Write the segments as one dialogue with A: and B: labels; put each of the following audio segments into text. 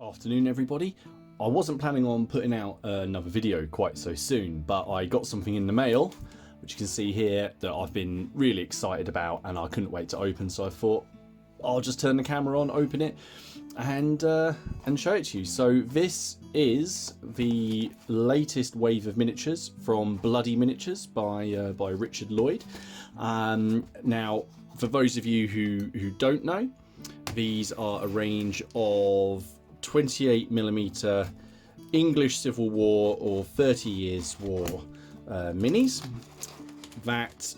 A: Afternoon everybody. I wasn't planning on putting out another video quite so soon, but I got something in the mail which you can see here that I've been really excited about and I couldn't wait to open, so I thought I'll just turn the camera on, open it and show it to you. So this is the latest wave of miniatures from Bloody Miniatures by Richard Lloyd. Now for those of you who don't know, these are a range of 28mm English Civil War or 30 Years War minis that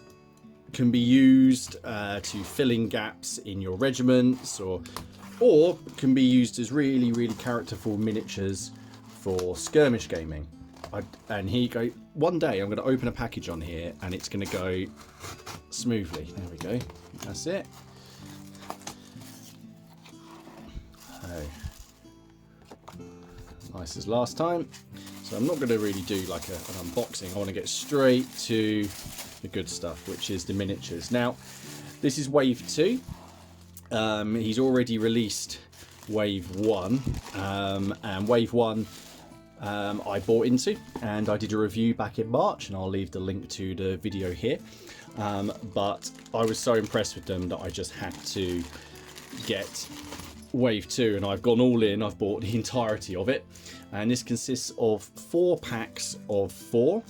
A: can be used to fill in gaps in your regiments, or can be used as really characterful miniatures for skirmish gaming. And here you go. One day I'm going to open a package on here and it's going to go smoothly. There we go. That's it. Nice as last time. So I'm not going to really do like an unboxing. I want to get straight to the good stuff, which is the miniatures. Now this is wave 2. He's already released wave 1, and wave 1 I bought into and I did a review back in March, and I'll leave the link to the video here. But I was so impressed with them that I just had to get wave 2, and I've gone all in. I've bought the entirety of it, and this consists of 4 packs of 4,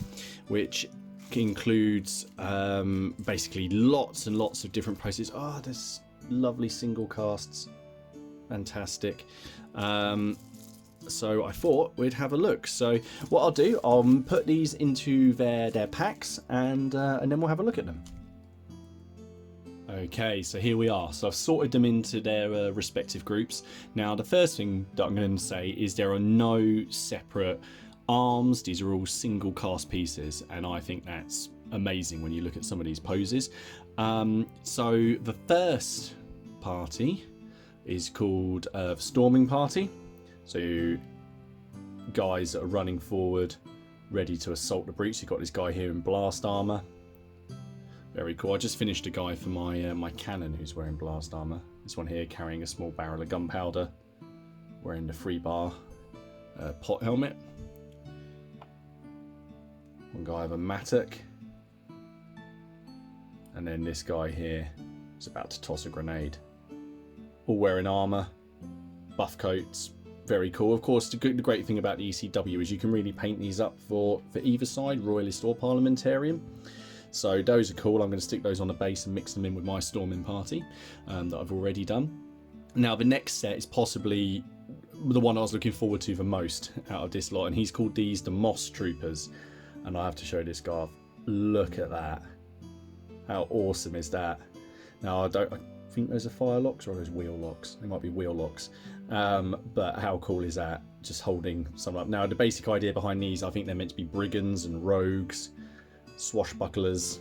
A: which includes basically lots and lots of different prices. Oh, there's lovely single casts, fantastic. So I thought we'd have a look. So what I'll do, I'll put these into their packs, and then we'll have a look at them. Okay, so here we are. So I've sorted them into their respective groups. Now the first thing that I'm going to say is there are no separate arms. These are all single cast pieces, and I think that's amazing when you look at some of these poses. So the first party is called the Storming Party. So guys that are running forward, ready to assault the breach. You've got this guy here in blast armor. Very cool. I just finished a guy for my cannon who's wearing blast armor. This one here carrying a small barrel of gunpowder, wearing the 3-bar pot helmet. One guy with a mattock, and then this guy here is about to toss a grenade. All wearing armor, buff coats. Very cool. Of course, the great thing about the ECW is you can really paint these up for either side, Royalist or Parliamentarian. So those are cool. I'm going to stick those on the base and mix them in with my Storming Party that I've already done. Now the next set is possibly the one I was looking forward to the most out of this lot, and he's called the Moss Troopers. And I have to show this guy off. Look at that. How awesome is that? Now I think those are fire locks, or those wheel locks. They might be wheel locks. But how cool is that? Just holding some up. Now the basic idea behind these, I think they're meant to be brigands and rogues, swashbucklers.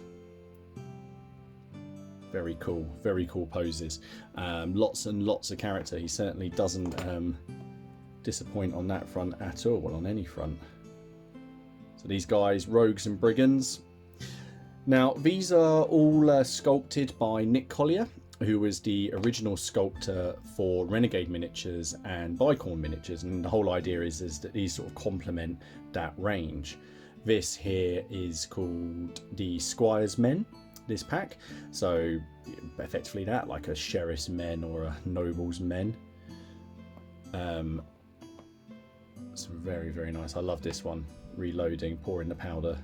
A: Very cool poses. Lots and lots of character. He certainly doesn't disappoint on that front at all. Well, on any front. So these guys, rogues and brigands. Now these are all sculpted by Nick Collier, who was the original sculptor for Renegade miniatures and Bicorn miniatures, and the whole idea is that these sort of complement that range. This here is called the Squires Men, this pack. So effectively that, like a sheriff's men or a noble's men. It's very nice. I love this one. Reloading, pouring the powder,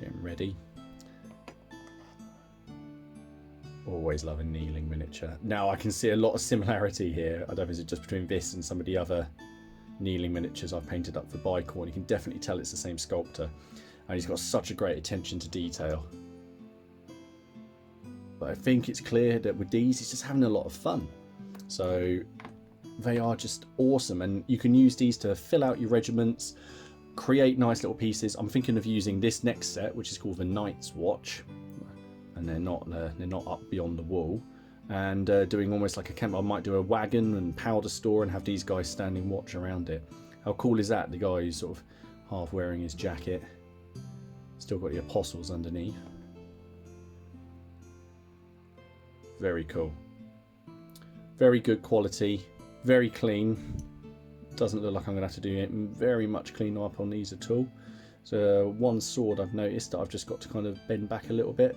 A: getting ready. Always love a kneeling miniature. Now I can see a lot of similarity here. I don't know if it's just between this and some of the other kneeling miniatures I've painted up for Bicorn. You can definitely tell it's the same sculptor, and he's got such a great attention to detail. But I think it's clear that with these he's just having a lot of fun. So they are just awesome, and you can use these to fill out your regiments, create nice little pieces. I'm thinking of using this next set, which is called the Night's Watch, and they're not up beyond the wall, and doing almost like a camp. I might do a wagon and powder store and have these guys standing watch around it. How cool is that? The guy who's sort of half wearing his jacket, still got the apostles underneath. Very cool. Very good quality, very clean. doesn't look like I'm going to have to do very much cleaning up on these at all. So one sword I've noticed that I've just got to kind of bend back a little bit,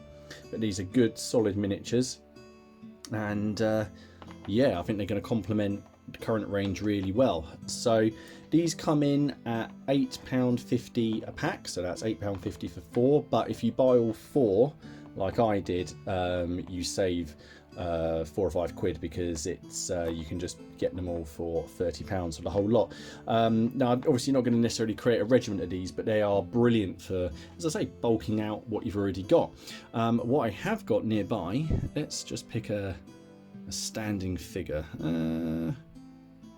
A: but these are good solid miniatures, and yeah, I think they're going to complement the current range really well. So these come in at £8.50 a pack, so that's £8.50 for 4, but if you buy all 4 like I did, you save £4 or £5 because it's you can just get them all for £30 for the whole lot. Now, I'm obviously not going to necessarily create a regiment of these, but they are brilliant for, as I say, bulking out what you've already got. What I have got nearby, let's just pick a standing figure. There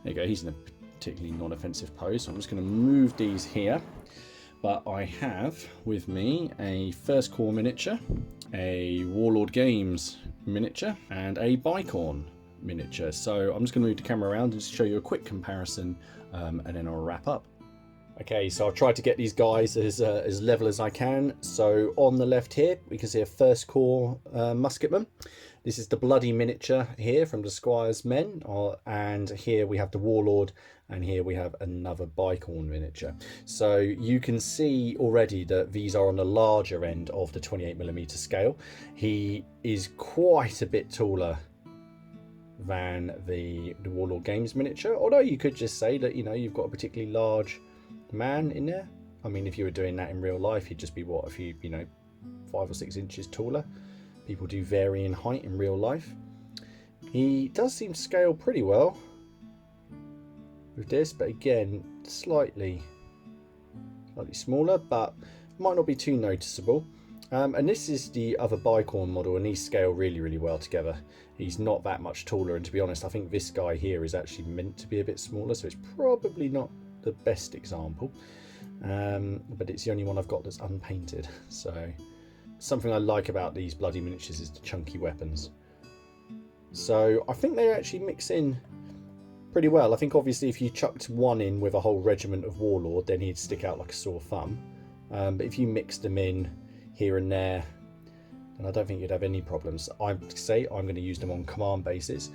A: you go, he's in a particularly non-offensive pose, so I'm just going to move these here. But I have with me a First Corps miniature, a Warlord Games miniature, and a Bicorn miniature. So I'm just going to move the camera around and just show you a quick comparison, and then I'll wrap up. Okay, so I've tried to get these guys as level as I can. So on the left here, we can see a First Corps musketman. This is the bloody miniature here from the Squires Men, and here we have the Warlord, and here we have another Bicorn miniature. So you can see already that these are on the larger end of the 28mm scale. He is quite a bit taller than the Warlord Games miniature, although you could just say that, you know, you've got a particularly large man in there. I mean, if you were doing that in real life, he'd just be, what, a few, you know, 5 or 6 inches taller. People do vary in height in real life. He does seem to scale pretty well with this, but again, slightly smaller, but might not be too noticeable. And this is the other Bicorn model, and these scale really well together. He's not that much taller, and to be honest, I think this guy here is actually meant to be a bit smaller, so it's probably not the best example. But it's the only one I've got that's unpainted. So something I like about these bloody miniatures is the chunky weapons. So I think they actually mix in pretty well. I think obviously if you chucked one in with a whole regiment of Warlord, then he'd stick out like a sore thumb. But if you mixed them in here and there, then I don't think you'd have any problems. I'd say I'm going to use them on command basis.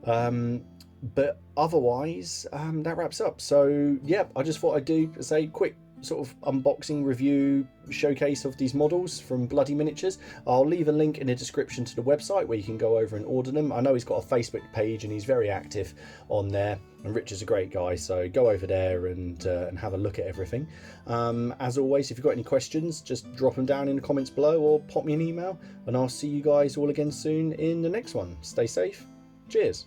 A: But otherwise, that wraps up. So yeah, I just thought I'd do a quick sort of unboxing review showcase of these models from Bloody Miniatures. I'll leave a link in the description to the website where you can go over and order them. I know he's got a Facebook page and he's very active on there, and Richard's a great guy, so go over there and have a look at everything. As always, if you've got any questions, just drop them down in the comments below or pop me an email, and I'll see you guys all again soon in the next one. Stay safe. Cheers.